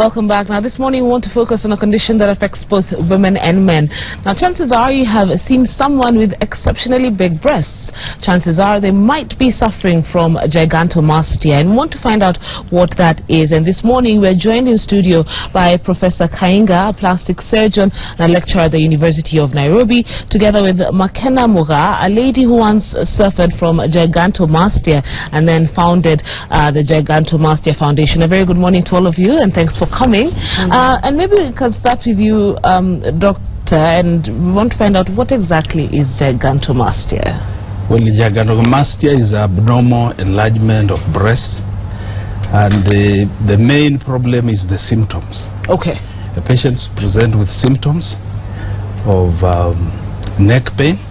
Welcome back. Now, this morning we want to focus on a condition that affects both women and men. Now, chances are you have seen someone with exceptionally big breasts. Chances are they might be suffering from Gigantomastia, and we want to find out what that is. And this morning we're joined in studio by Professor Kainga, a plastic surgeon and a lecturer at the University of Nairobi, together with Makena Muga, a lady who once suffered from Gigantomastia and then founded the Gigantomastia Foundation. A very good morning to all of you, and thanks for coming. And maybe we can start with you, Doctor, and we want to find out what exactly is Gigantomastia. Well, Gigantomastia is abnormal enlargement of breasts, and the main problem is the symptoms. Okay. The patients present with symptoms of neck pain,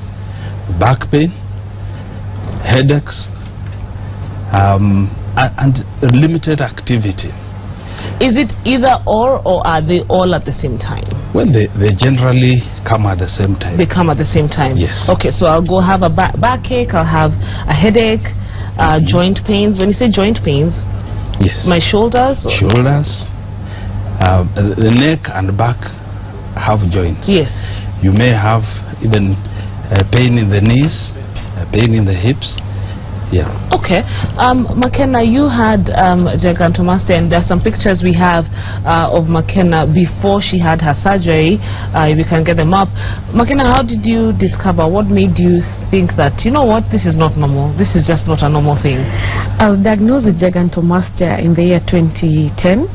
back pain, headaches, and limited activity. Is it either or are they all at the same time? Well, they generally come at the same time. They come at the same time? Yes. Okay, so I'll go have a backache, I'll have a headache, joint pains. When you say joint pains, yes, my shoulders? Shoulders. The neck and back have joints. Yes. You may have even pain in the knees, pain in the hips. Yeah. Okay. Makena, you had Gigantomastia, and there's some pictures we have of Makena before she had her surgery. If we can get them up. Makena, how did you discover? What made you think that, you know what, this is not normal? This is just not a normal thing. I was diagnosed with Gigantomastia in the year 2010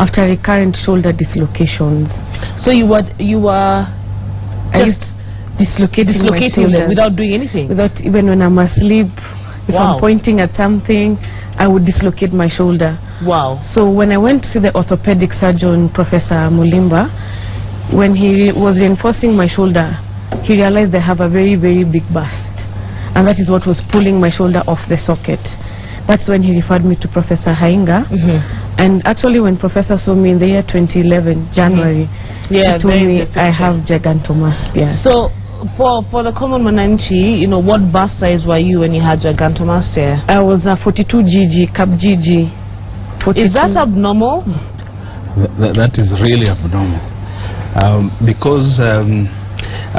after recurrent shoulder dislocations. So you were just dislocating them without doing anything? Without, even when I'm asleep. If I'm pointing at something, I would dislocate my shoulder. Wow. So when I went to see the orthopedic surgeon, Professor Mulimba, when he was reinforcing my shoulder, he realized I have a very, very big bust. And that is what was pulling my shoulder off the socket. That's when he referred me to Professor Hainga. And actually when Professor saw me in the year 2011, January, he told me I have Gigantomastia. So, for the common Mananchi, you know, what bust size were you when you had Gigantomastia? I was a 42 GG, cap GG. 42. Is that abnormal? That is really abnormal. Because,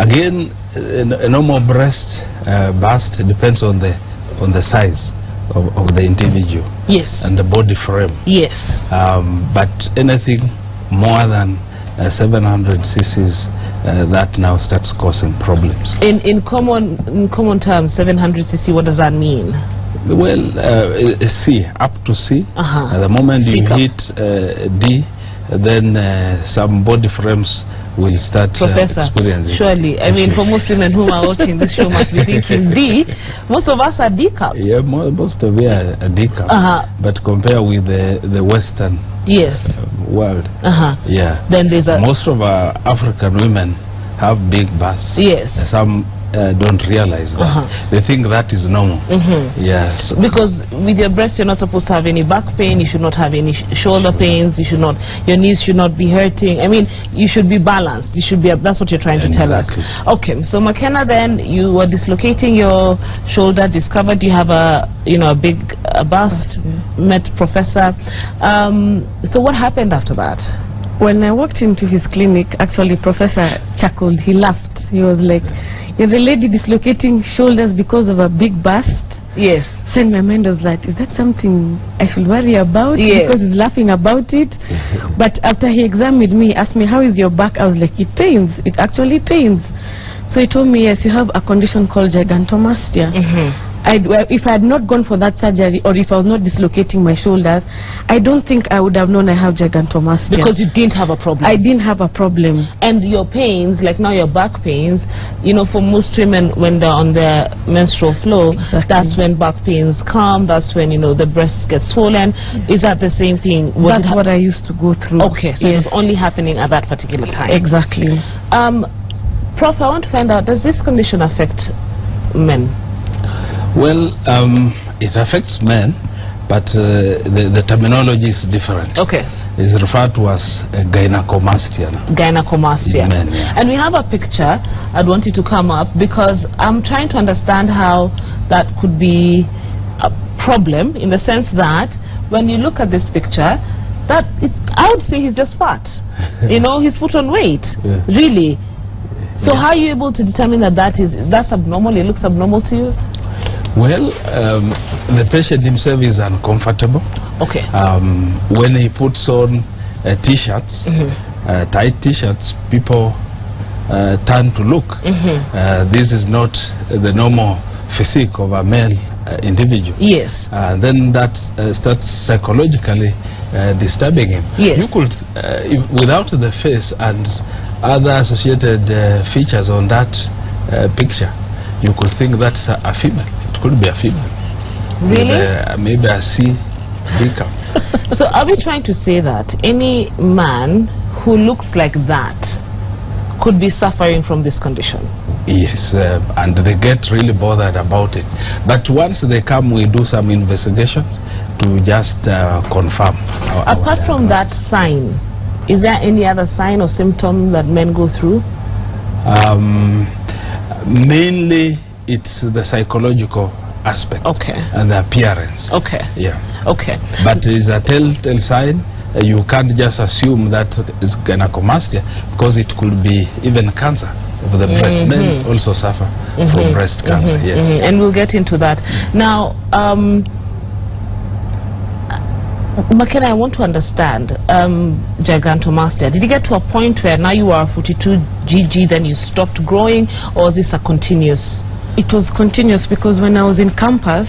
again, a normal breast bust depends on the size of the individual. Yes. And the body frame. Yes. But anything more than 700 cc's, that now starts causing problems. In common terms, 700 cc, what does that mean? Well, C, up to C. At the moment you hit D, then some body frames will start experiencing. Surely, I mean, for most women who are watching this show must be thinking D. Most of us are D cups. Yeah, most of you are D cups. But compare with the Western world. Yeah. Then there's most of our African women have big busts. Yes. Some don't realize that. They think that is normal. Yes. Because with your breast you're not supposed to have any back pain, you should not have any shoulder pains, you should not, your knees should not be hurting. I mean, you should be balanced. You should be, that's what you're trying to tell us. Okay, so Makena, then you were dislocating your shoulder, discovered you have a, you know, a big bust, met Professor. So what happened after that? When I walked into his clinic, actually Professor chuckled, he laughed. He was like, "You're the lady dislocating shoulders because of a big bust?" Yes. So in my mind was like, is that something I should worry about? Yes. Because he's laughing about it. But after he examined me, asked me, "How is your back?" I was like, "It pains. It actually pains." So he told me, "Yes, you have a condition called Gigantomastia." If I had not gone for that surgery, or if I was not dislocating my shoulders, I don't think I would have known I have Gigantomastia. Because you didn't have a problem. I didn't have a problem. And your pains, like now your back pains, you know, for most women when they're on their menstrual flow, that's when back pains come, that's when, you know, the breasts get swollen. Is that the same thing? That's what I used to go through. Okay, so it was only happening at that particular time. Exactly. Prof, I want to find out, does this condition affect men? Well, it affects men, but the terminology is different. Okay. It's referred to as Gigantomastia. Gigantomastia. And we have a picture. I'd want you to come up because I'm trying to understand how that could be a problem, in the sense that when you look at this picture, I would say he's just fat. You know, he's put on weight. Yeah. Really. So how are you able to determine that that's abnormal? It looks abnormal to you? Well, the patient himself is uncomfortable. Okay. When he puts on t-shirts, tight t-shirts, people turn to look. This is not the normal physique of a male individual. Yes. Then that starts psychologically disturbing him. Yes. You could, without the face and other associated features on that picture, you could think that's a female. It could be a female. Really? With, maybe a C become. So are we trying to say that any man who looks like that could be suffering from this condition? Yes, and they get really bothered about it. But once they come, we do some investigations to just confirm. Apart from that sign, is there any other sign or symptom that men go through? Mainly it's the psychological aspect. Okay. And the appearance. Okay. Yeah. Okay. But it's a telltale sign. You can't just assume that it's gynecomastia, because it could be even cancer of the breast. Men also suffer from breast cancer. Yes. And we'll get into that. Now, Makena, I want to understand Gigantomastia. Did you get to a point where now you are 42 GG, then you stopped growing, or is this a continuous? It was continuous, because when I was in campus,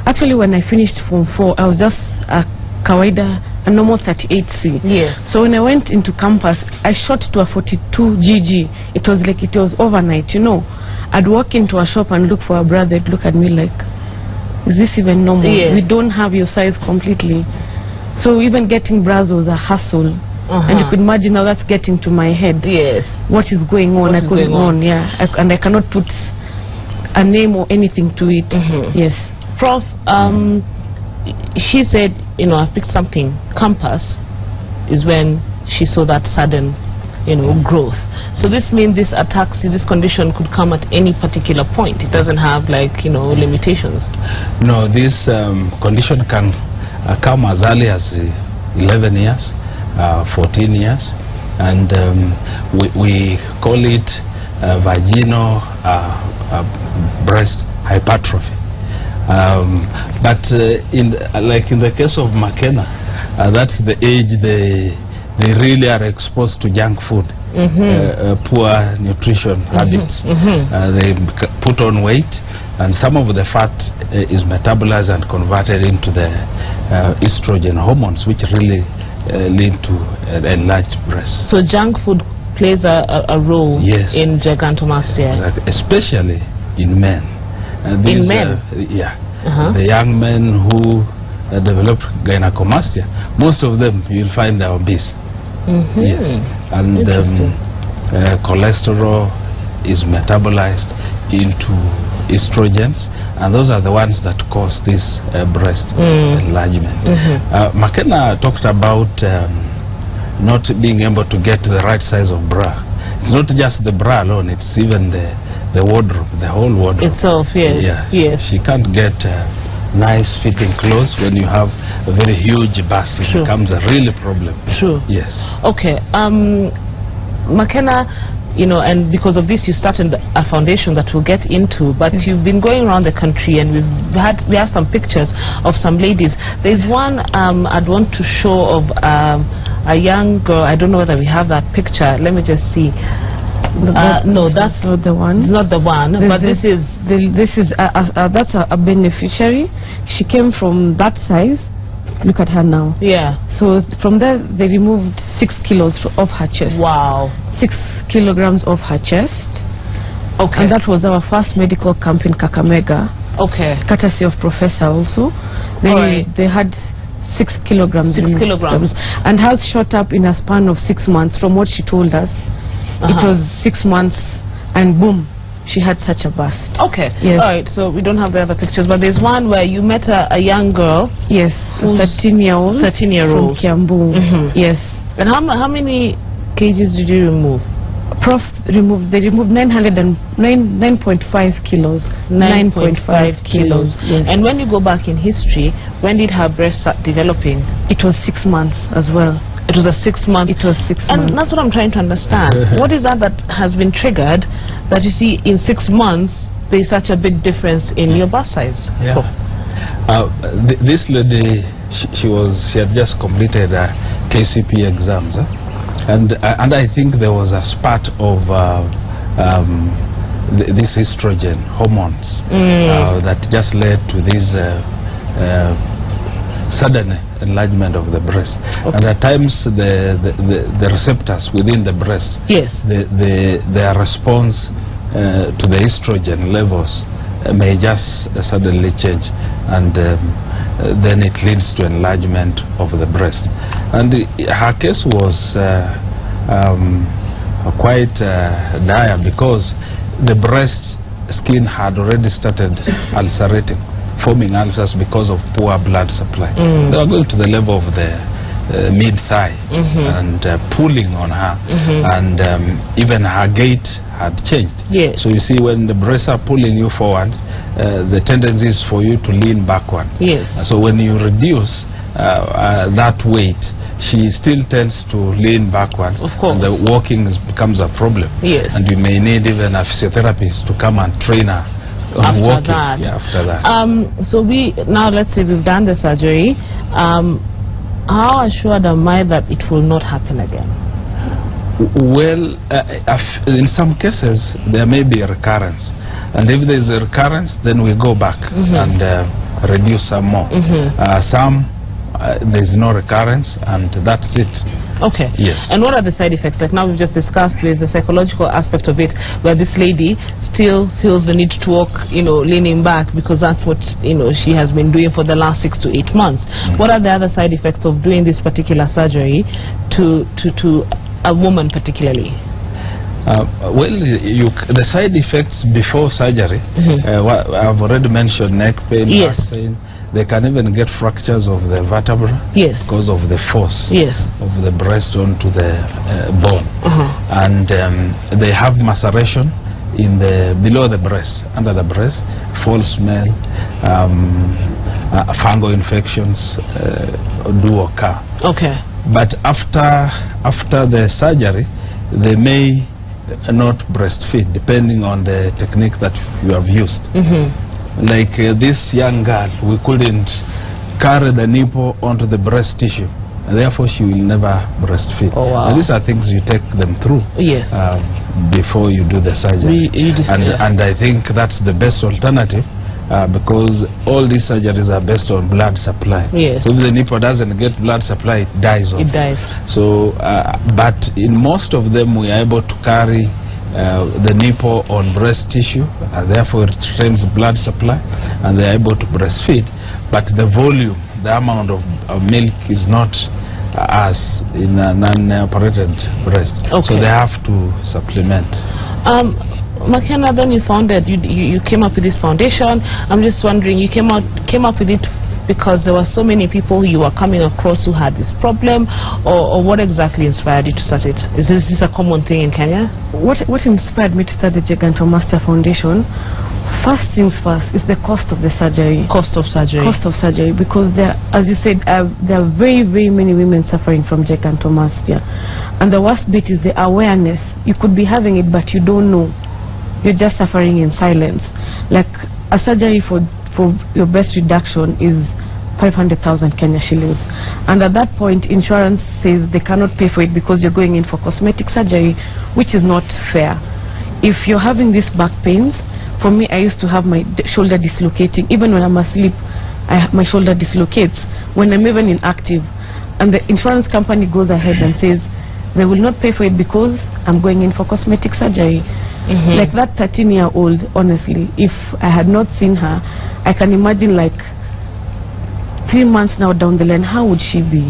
actually when I finished Form 4, I was just a kawaida, a normal 38C. Yeah. So when I went into campus, I shot to a 42 GG. It was like it was overnight, you know. I'd walk into a shop and look for a bra, they'd look at me like, is this even normal? Yeah. We don't have your size completely. So even getting bras was a hassle. And you could imagine how that's getting to my head. Yes. What is going on? Yeah. And I cannot put a name or anything to it. Yes. Prof, she said, you know, I picked something. Campus is when she saw that sudden, you know, growth. So this means this ataxia, this condition could come at any particular point. It doesn't have, like, you know, limitations. No, this condition can come as early as 11 years, 14 years, and we call it vaginal breast hypertrophy. But like in the case of Makena, that's the age they really are exposed to junk food, poor nutrition habits. They put on weight, and some of the fat is metabolized and converted into the estrogen hormones, which really lead to enlarged breasts. So junk food plays a role in gigantomastia, especially in men. In men? Yeah. The young men who develop gynecomastia, most of them you'll find are obese. Yes. And cholesterol is metabolized into estrogens, and those are the ones that cause this breast enlargement. Makena talked about not being able to get the right size of bra. It's not just the bra alone, it's even the wardrobe, the whole wardrobe itself. Yes. Yes. She can't get nice fitting clothes when you have a very huge bust. It becomes a really problem. True. Yes. Okay. Makena, you know, and because of this you started a foundation that we'll get into, but you've been going around the country, and we have some pictures of some ladies. There's one I'd want to show of a young girl. I don't know whether we have that picture. Let me just see. No, that's not the one. Not the one. But this is that's a beneficiary. She came from that size. Look at her now. Yeah. So from there they removed 6 kilos off her chest. Wow. 6 kilograms off her chest. Okay. And that was our first medical camp in Kakamega. Okay. Courtesy of Professor also. They had 6 kilograms. 6 kilograms. And has shot up in a span of 6 months from what she told us. It was 6 months and boom, she had such a bust. Okay. Yes. All right, so we don't have the other pictures, but there's one where you met a young girl. Yes. 13-year-old. 13-year-old. From Kiambu. Yes. And how many kgs did you remove? Prof, they removed 9.5 kilos. 9.5 kilos. Yes. And when you go back in history, when did her breast start developing? It was 6 months as well. It was a 6 month. It was 6 months. And that's what I'm trying to understand. What is that has been triggered that you see in 6 months there's such a big difference in your bust size? Yeah. This lady, she had just completed KCP exams, and I think there was a spurt of this estrogen hormones that just led to this sudden enlargement of the breast. Okay. And at times the receptors within the breast, yes, their response to the estrogen levels may just suddenly change, and then it leads to enlargement of the breast. And her case was quite dire, because the breast skin had already started ulcerating, forming ulcers because of poor blood supply. They were going to the level of the mid-thigh and pulling on her, and even her gait had changed. Yes. So you see, when the breasts are pulling you forward, the tendency is for you to lean backward. Yes. So when you reduce that weight, she still tends to lean backward. Of course. And the walking becomes a problem. Yes. And you may need even a physiotherapist to come and train her on walking. Yeah, after that. So now let's say we've done the surgery. How assured am I that it will not happen again? Well, in some cases there may be a recurrence, and if there is a recurrence, then we go back and reduce some more. Some there is no recurrence, and that's it. Okay. Yes. And what are the side effects? Like now we've just discussed, there's the psychological aspect of it, where this lady still feels the need to walk, leaning back, because that's what, she has been doing for the last 6 to 8 months. What are the other side effects of doing this particular surgery to a woman particularly? Well, the side effects before surgery, I've already mentioned neck pain, yes, back pain. They can even get fractures of the vertebra, yes, because of the force, yes, of the breast onto the bone. And they have maceration in below the breast, under the breast, foul smell, fungal infections do occur. Okay. But after the surgery, they may not breastfeed, depending on the technique that you have used. Like this young girl, we couldn't carry the nipple onto the breast tissue, and therefore she will never breastfeed. Oh, wow. And these are things you take them through, yes, before you do the surgery. And I think that's the best alternative, because all these surgeries are based on blood supply. Yes. So if the nipple doesn't get blood supply, it dies off. It dies. So, but in most of them, we are able to carry the nipple on breast tissue, and therefore it retains blood supply, and they are able to breastfeed. But the volume, the amount of milk is not as in a non-operated breast. Okay. So they have to supplement. McKenna, then you founded, you came up with this foundation. I'm just wondering, you came up with it because there were so many people you were coming across who had this problem, or what exactly inspired you to start it? Is this a common thing in Kenya? What inspired me to start the Gigantomastia Foundation? First things first is the cost of the surgery. Cost of surgery. Cost of surgery, because there, as you said, there are very, very many women suffering from Gigantomastia, and the worst bit is the awareness. You could be having it, but you don't know. You're just suffering in silence. Like a surgery for your breast reduction is 500,000 Kenya shillings, and at that point insurance says they cannot pay for it because you're going in for cosmetic surgery, which is not fair. If you're having these back pains, for me, I used to have my shoulder dislocating. Even when I'm asleep, my shoulder dislocates. When I'm even inactive, and the insurance company goes ahead and says they will not pay for it because I'm going in for cosmetic surgery. Like that 13-year-old, honestly, if I had not seen her, I can imagine like 3 months now down the line, how would she be?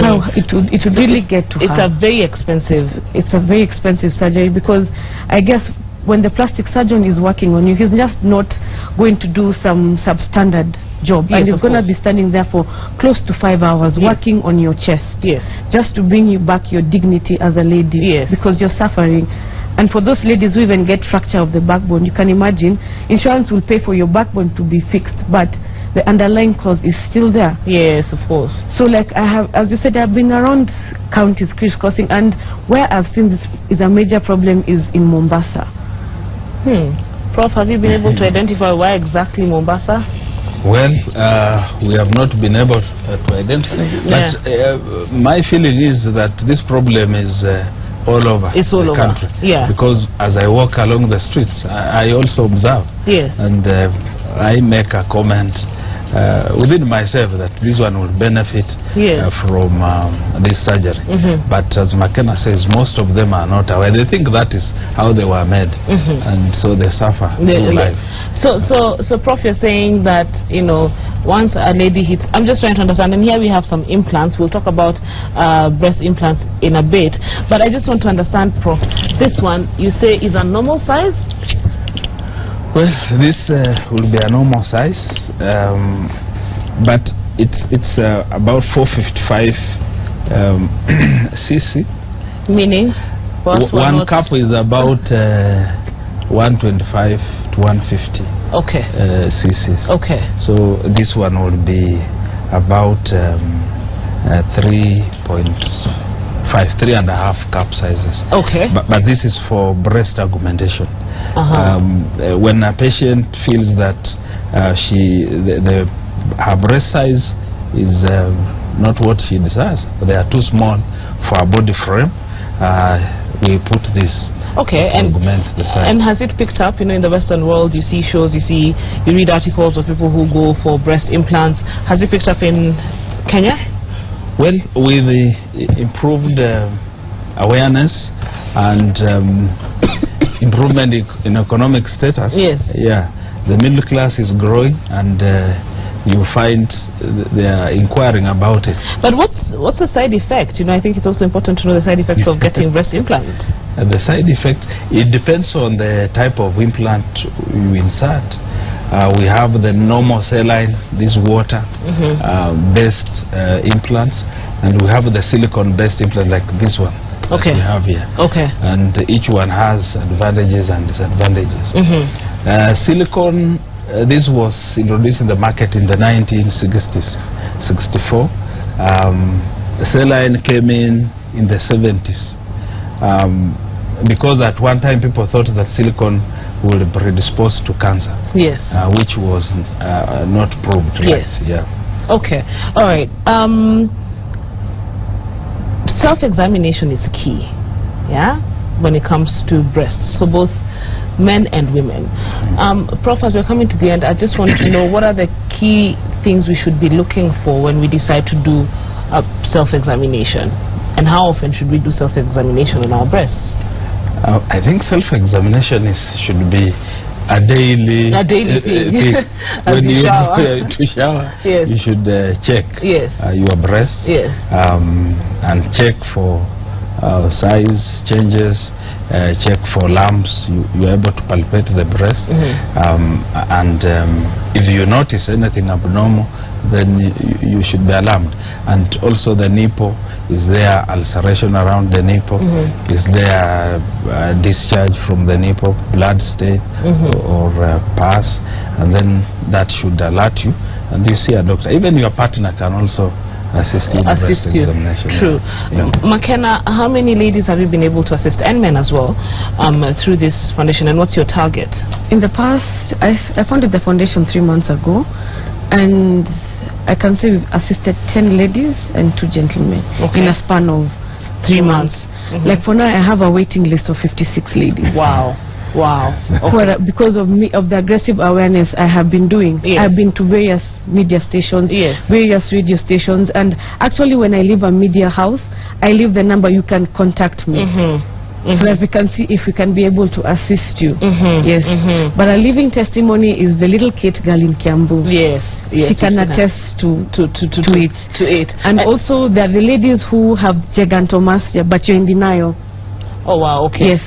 How it would really get to her. It's a very expensive surgery, because I guess when the plastic surgeon is working on you, he's just not going to do some substandard job, and he's going to be standing there for close to 5 hours working on your chest, just to bring you back your dignity as a lady, because you're suffering. And for those ladies who even get fracture of the backbone, you can imagine insurance will pay for your backbone to be fixed, but the underlying cause is still there. Yes, of course. So like I have, as you said, I've been around counties crisscrossing, and where I've seen this is a major problem is in Mombasa. Prof, have you been able to identify why exactly Mombasa? Well, we have not been able to identify, but my feeling is that this problem is all over the country. Yeah. Because as I walk along the streets, I also observe. Yes. And I make a comment within myself that this one will benefit from this surgery. But as McKenna says, most of them are not aware. They think that is how they were made, and so they suffer through life. So Prof, you're saying that, you know, once a lady hits, I'm just trying to understand, and here we have some implants. We'll talk about breast implants in a bit, but I just want to understand, Prof, this one you say is a normal size? Well, this will be a normal size, but it's about 455 cc. Meaning? One cup is about 125 to 150 cc's. Okay. So this one will be about 3.5 cup sizes. Okay. But this is for breast augmentation. When a patient feels that her breast size is not what she desires, they are too small for her body frame, we put this. Okay, and has it picked up? You know, in the Western world, you see shows, you read articles of people who go for breast implants. Has it picked up in Kenya? Well, with the improved awareness and improvement in economic status, the middle class is growing, and you find they are inquiring about it. But what's the side effect? You know, I think it's also important to know the side effects of getting breast implants. The side effect, it depends on the type of implant you insert. We have the normal saline, these water-based implants, and we have the silicone-based implant like this one that we have here. And each one has advantages and disadvantages. Silicone, this was introduced in the market in the 1960s, 64. Saline came in the 70s. Because at one time people thought that silicone would predispose to cancer. Yes. Which was not proved. Yes. Yeah. Okay. All right. Self-examination is key. Yeah. When it comes to breasts for both men and women. Prof, as we're coming to the end, I just want to know what are the key things we should be looking for when we decide to do a self-examination, and how often should we do self-examination on our breasts? I think self-examination should be a daily thing. When you go to shower, you should check your breast and check for size changes, check for lumps. You're able to palpate the breast, and if you notice anything abnormal, then you should be alarmed. And also the nipple, is there ulceration around the nipple? Is there discharge from the nipple, blood stain or pus? And then that should alert you, and you see a doctor. Even your partner can also assist in breast examination. True. McKenna, how many ladies have you been able to assist, and men as well, through this foundation, and what's your target? In the past, I founded the foundation 3 months ago, and I can say we've assisted 10 ladies and 2 gentlemen in a span of 3 months. Like for now, I have a waiting list of 56 ladies. Wow. Wow. Because of the aggressive awareness I have been doing. I've been to various media stations, various radio stations, and actually when I leave a media house, I leave the number, you can contact me. So that we can see if we can be able to assist you. Yes. But a living testimony is the little Kate girl in Kiambu. She can attest to it. And also there are the ladies who have Gigantomastia, but you're in denial. Oh wow, okay. Yes.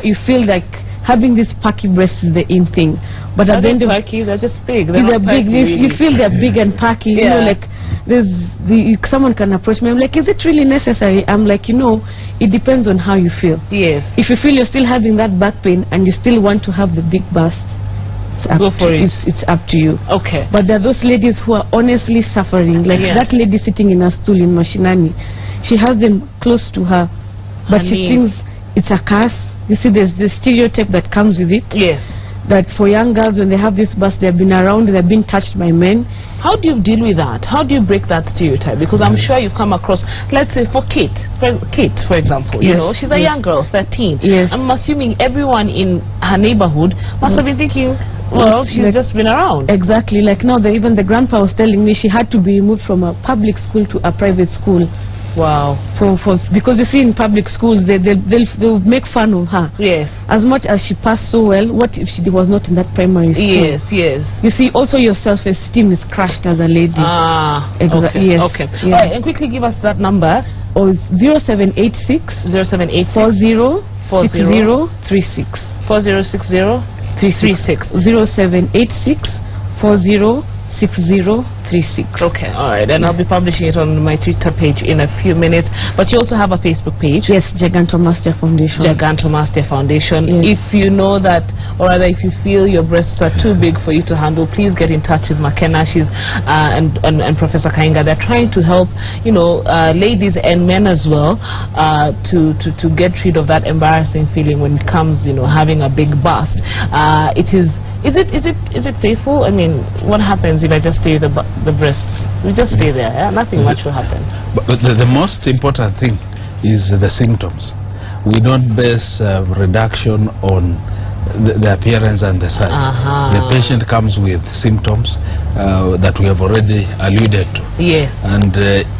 You feel like having this perky breast is the in thing, but at the end of they're just big. They're big. You feel they're big and perky. You know, like someone can approach me. I'm like, is it really necessary? I'm like, you know, it depends on how you feel. Yes. If you feel you're still having that back pain and you still want to have the big bust, go for it. It's up to you. Okay. But there are those ladies who are honestly suffering. Like that lady sitting in a stool in Mashinani. She has them close to her, but she thinks it's a curse. You see, there's the stereotype that comes with it. Yes. That for young girls, when they have this bust, they've been around, they've been touched by men. How do you deal with that? How do you break that stereotype? Because I'm sure you've come across, let's say for Kate, for example, you know, she's a young girl, 13. Yes. I'm assuming everyone in her neighborhood must have been thinking, well, she's just been around. Exactly. Like now, even the grandpa was telling me she had to be moved from a public school to a private school. Wow. Because you see, in public schools, they'll make fun of her. Yes. As much as she passed so well, what if she was not in that primary school? Yes, yes. You see, also your self-esteem is crushed as a lady. Okay. Yes. Okay. Yeah. All right, and quickly give us that number. Or 0786 0786 406036 406036 0786 406036. Okay, all right, and I'll be publishing it on my Twitter page in a few minutes. But you also have a Facebook page. Yes, Gigantomastia Foundation. Gigantomastia Foundation. Yes. If you know that, or rather if you feel your breasts are too big for you to handle, please get in touch with McKenna. She's and Professor Kainga. They're trying to help, you know, ladies and men as well, to get rid of that embarrassing feeling when it comes, you know, having a big bust. Is it painful? I mean, what happens if I just stay the breasts? We just stay there. Yeah? Nothing much will happen. But the most important thing is the symptoms. We don't base reduction on the appearance and the size. The patient comes with symptoms that we have already alluded to. Yes. And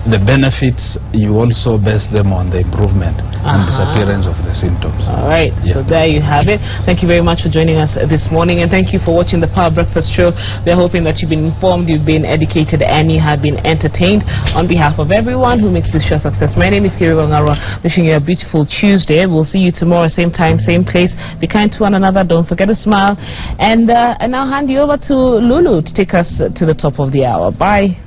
the benefits, you also base them on the improvement and disappearance of the symptoms. All right. So there you have it. Thank you very much for joining us this morning, and thank you for watching the Power Breakfast Show. We're hoping that you've been informed, you've been educated, and you have been entertained. On behalf of everyone who makes this show a success, my name is Kiri Wangarwa, wishing you a beautiful Tuesday. We'll see you tomorrow, same time, same place. Be kind to one another. Don't forget to smile. And I'll hand you over to Lulu to take us to the top of the hour. Bye.